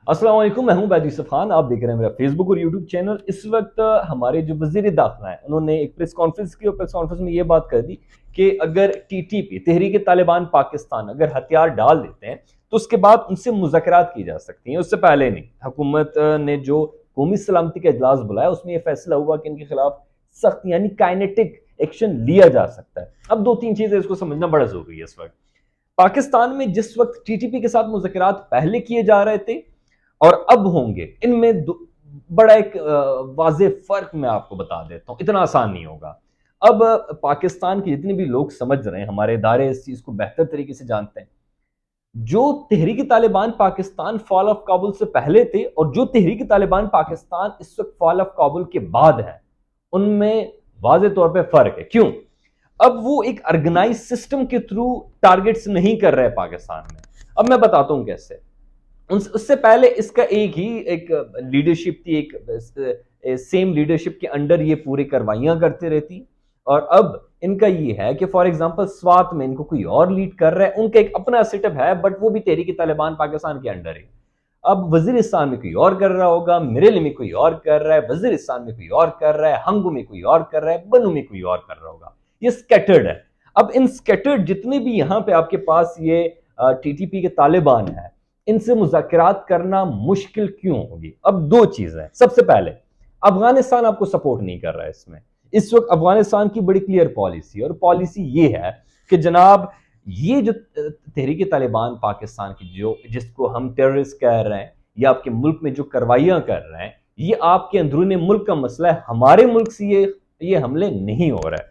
अस्सलाम वालेकुम, मैं हूं बैद यूसुफ खान। आप देख रहे हैं मेरा फेसबुक और यूट्यूब चैनल। इस वक्त हमारे जो वजीर दाखिला है उन्होंने एक प्रेस कॉन्फ्रेंस की और प्रेस कॉन्फ्रेंस में ये बात कर दी कि अगर टीटीपी तहरीक तालिबान पाकिस्तान अगर हथियार डाल देते हैं तो उसके बाद उनसे मुज़ाकरात की जा सकती हैं, उससे पहले नहीं। हुकूमत ने जो कौमी सलामती का इजलास बुलाया उसमें यह फैसला हुआ कि इनके खिलाफ सख्त यानी काइनेटिक एक्शन लिया जा सकता है। अब दो तीन चीजें इसको समझना बड़ा जरूरी है। इस वक्त पाकिस्तान में जिस वक्त टीटीपी के साथ मुज़ाकरात पहले किए जा रहे थे और अब होंगे, इनमें बड़ा एक वाज़ेह फर्क मैं आपको बता देता हूं। इतना आसान नहीं होगा। अब पाकिस्तान के जितने भी लोग समझ रहे हैं, हमारे इदारे इस चीज को बेहतर तरीके से जानते हैं। जो तहरीक तालिबान पाकिस्तान फॉल ऑफ काबुल से पहले थे और जो तहरीक तालिबान पाकिस्तान इस वक्त फॉल ऑफ काबुल के बाद है, उनमें वाज़ेह तौर पे फर्क है। क्यों? अब वो एक ऑर्गेनाइज सिस्टम के थ्रू टारगेट्स नहीं कर रहे पाकिस्तान में। अब मैं बताता हूं कैसे। उससे पहले इसका एक लीडरशिप थी, एक सेम लीडरशिप के अंडर ये पूरी कार्रवाइयां करते रहती। और अब इनका ये है कि फॉर एग्जांपल स्वात में इनको कोई और लीड कर रहा है, उनका एक अपना सेटअप है, बट वो भी तहरीक तालिबान पाकिस्तान के अंडर है। अब वजीरिस्तान में कोई और कर रहा होगा, मिरेल में कोई और कर रहा है, वजीरिस्तान में कोई और कर रहा है, हंगू में कोई और कर रहा है, बनू में कोई और कर रहा होगा। ये स्कैटर्ड है। अब इन स्कैटर्ड जितने भी यहां पे आपके पास ये टीटीपी के तालिबान है, इनसे मुज़ाकरात करना मुश्किल क्यों होगी? अब दो चीजें हैं। सबसे पहले, अफगानिस्तान आपको सपोर्ट नहीं कर रहा है इसमें। इस वक्त अफगानिस्तान की बड़ी क्लियर पॉलिसी, और पॉलिसी ये है कि जनाब ये जो तहरीक तालिबान पाकिस्तान की जो जिसको हम टेररिस्ट कह रहे हैं या आपके मुल्क में जो कार्रवाइयां कर रहे हैं, ये आपके अंदरूनी मुल्क का मसला है। हमारे मुल्क से ये हमले नहीं हो रहे।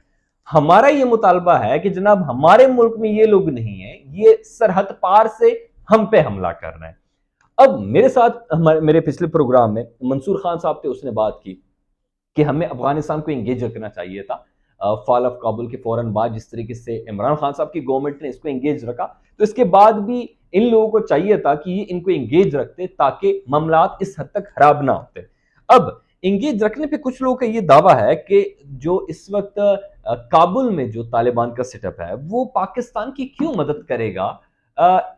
हमारा ये मुतालबा है कि जनाब हमारे मुल्क में ये लोग नहीं है, ये सरहद पार से हम पे हमला कर रहे हैं। अब मेरे साथ मेरे पिछले प्रोग्राम में मंसूर खान साहब थे, उसने बात की कि हमें अफगानिस्तान को एंगेज रखना चाहिए था फॉल ऑफ काबुल के फौरन बाद। जिस तरीके से इमरान खान साहब की गवर्नमेंट ने इसको एंगेज रखा, तो इसके बाद भी इन लोगों को चाहिए था कि ये इनको एंगेज रखते ताकि मामलात इस हद तक खराब ना होते। अब एंगेज रखने पे कुछ लोगों का ये दावा है कि जो इस वक्त काबुल में जो तालिबान का सेटअप है वो पाकिस्तान की क्यों मदद करेगा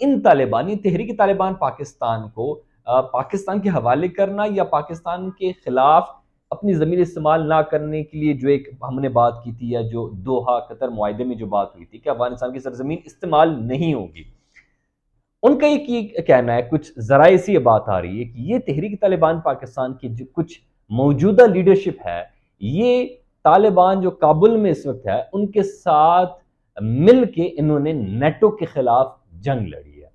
इन तालिबानी तहरीक तालिबान पाकिस्तान को पाकिस्तान के हवाले करना या पाकिस्तान के खिलाफ अपनी ज़मीन इस्तेमाल ना करने के लिए। जो एक हमने बात की थी, या जो दोहा कतर मुआहदे में जो बात हुई थी कि अफगानिस्तान की सरजमीन इस्तेमाल नहीं होगी, उनका एक ये कहना है, कुछ जराए से ये बात आ रही है कि ये तहरीक तालिबान पाकिस्तान की जो कुछ मौजूदा लीडरशिप है, ये तालिबान जो काबुल में इस वक्त है उनके साथ मिल के इन्होंने नेटो के खिलाफ जंग लड़ी है।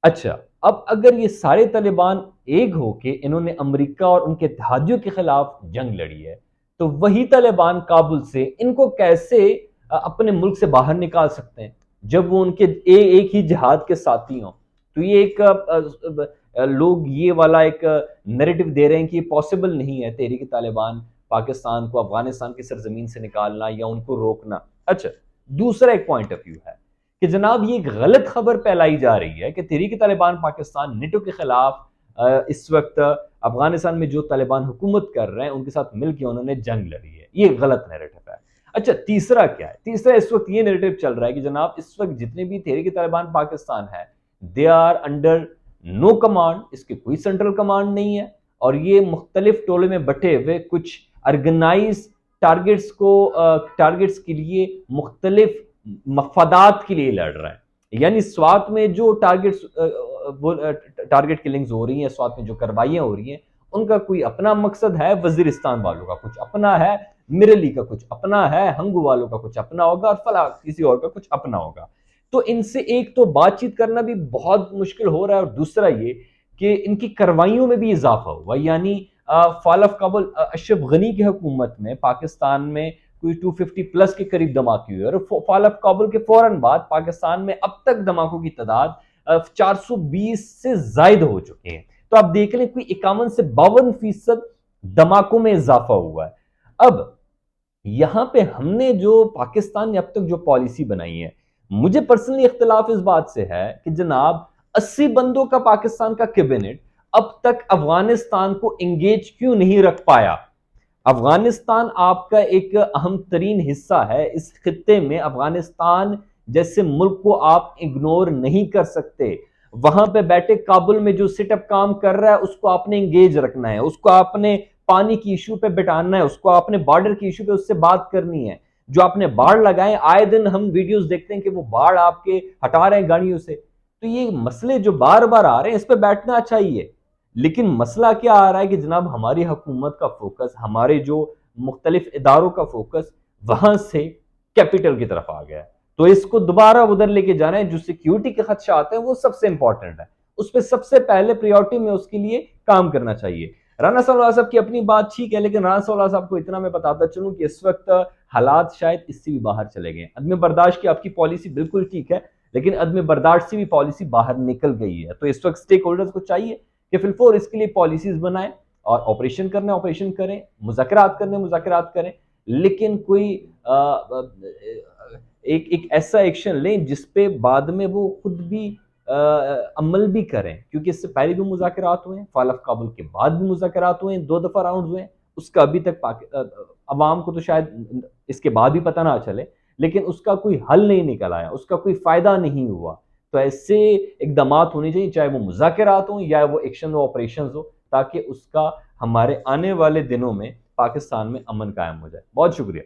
अच्छा, अब अगर ये सारे तालिबान एक होके इन्होंने अमेरिका और उनके इत्तेहादियों के खिलाफ जंग लड़ी है, तो वही तालिबान काबुल से इनको कैसे अपने मुल्क से बाहर निकाल सकते हैं जब वो उनके एक ही जिहाद के साथी हों? तो ये लोग ये वाला एक नैरेटिव दे रहे हैं कि ये पॉसिबल नहीं है तहरीक तालिबान पाकिस्तान को अफगानिस्तान की सरजमीन से निकालना या उनको रोकना। अच्छा, दूसरा एक पॉइंट ऑफ व्यू है कि जनाब ये एक गलत खबर फैलाई जा रही है कि तहरीक तालिबान पाकिस्तान नेटो के खिलाफ इस वक्त अफगानिस्तान में जो तालिबान हुकूमत कर रहे हैं उनके साथ मिलकर उन्होंने जंग लड़ी है। ये गलत नैरेटिव है। अच्छा, तीसरा क्या है? तीसरा इस वक्त ये नैरेटिव चल रहा है कि जनाब इस वक्त जितने भी तहरीक तालिबान पाकिस्तान है, they are under no command, इसके कोई सेंट्रल कमांड नहीं है, और ये मुख्तलिफ टोले में बटे हुए कुछ ऑर्गेनाइज टारगेट्स के लिए मुख्तलिफ मफादात के लिए लड़ रहा है। यानी स्वात में जो टारगेट किलिंग्स हो रही हैं, स्वात में जो कार्रवाइयां हो रही हैं, उनका कोई अपना मकसद है, वजीरिस्तान वालों का कुछ अपना है, मिरली का कुछ अपना है, हंगू वालों का कुछ अपना होगा, और फला किसी और का कुछ अपना होगा। तो इनसे एक तो बातचीत करना भी बहुत मुश्किल हो रहा है, और दूसरा ये कि इनकी कार्रवाइयों में भी इजाफा हुआ। यानी फॉल ऑफ काबुल अशरफ गनी की हुकूमत में पाकिस्तान में कोई 250 प्लस के करीब धमाके हुए, और फॉल ऑफ काबुल के फौरन बाद पाकिस्तान में अब तक धमाकों की तादाद 420 से ज्यादा हो चुके हैं। तो आप देख लें कोई 51 से 52% धमाकों में इजाफा हुआ है। अब यहां पे हमने जो पाकिस्तान ने अब तक जो पॉलिसी बनाई है, मुझे पर्सनली इख्तिलाफ इस बात से है कि जनाब 80 बंदों का पाकिस्तान का कैबिनेट अब तक अफगानिस्तान को एंगेज क्यों नहीं रख पाया? अफगानिस्तान आपका एक अहम तरीन हिस्सा है इस खित्ते में। अफगानिस्तान जैसे मुल्क को आप इग्नोर नहीं कर सकते। वहां पे बैठे काबुल में जो सिटअप काम कर रहा है उसको आपने इंगेज रखना है, उसको आपने पानी की इशू पे बिठाना है, उसको आपने बॉर्डर की इशू पे उससे बात करनी है। जो आपने बाढ़ लगाए, आए दिन हम वीडियोस देखते हैं कि वो बाढ़ आपके हटा रहे हैं गाड़ियों से। तो ये मसले जो बार बार आ रहे हैं इस पे बैठना चाहिए। लेकिन मसला क्या आ रहा है कि जनाब हमारी हुकूमत का फोकस, हमारे जो मुख्तलिफ इदारों का फोकस वहां से कैपिटल की तरफ आ गया है। तो इसको दोबारा उधर लेके जाना है, जो सिक्योरिटी के खदशा आते हैं वो सबसे इंपॉर्टेंट है, उस पर सबसे पहले प्रायोरिटी में उसके लिए काम करना चाहिए। राना सौला साहब की अपनी बात ठीक है, लेकिन राना सौला साहब को इतना मैं बताता चलूं कि इस वक्त हालात शायद इससे भी बाहर चले गए। अदम बर्दाश्त की आपकी पॉलिसी बिल्कुल ठीक है, लेकिन अदम बर्दाश्त से भी पॉलिसी बाहर निकल गई है। तो इस वक्त स्टेक होल्डर्स को चाहिए कि फिलफोर इसके लिए पॉलिसीज बनाएं और ऑपरेशन करने ऑपरेशन करें, मुज़ाकरात करने मुज़ाकरात करें, लेकिन कोई एक एक ऐसा एक्शन लें जिसपे बाद में वो खुद भी अमल भी करें। क्योंकि इससे पहले भी मुज़ाकरात हुए हैं, फाल ऑफ काबुल के बाद भी मुज़ाकरात हुए हैं, 2 दफ़ा राउंड हुए हैं, उसका अभी तक अवाम को तो शायद इसके बाद भी पता ना चले, लेकिन उसका कोई हल नहीं निकल आया, उसका कोई फ़ायदा नहीं हुआ। तो ऐसे इक़दामात होने चाहिए, चाहे वो मुज़ाकरात हों या वो एक्शन हो, ऑपरेशंस हो, ताकि उसका हमारे आने वाले दिनों में पाकिस्तान में अमन कायम हो जाए। बहुत शुक्रिया।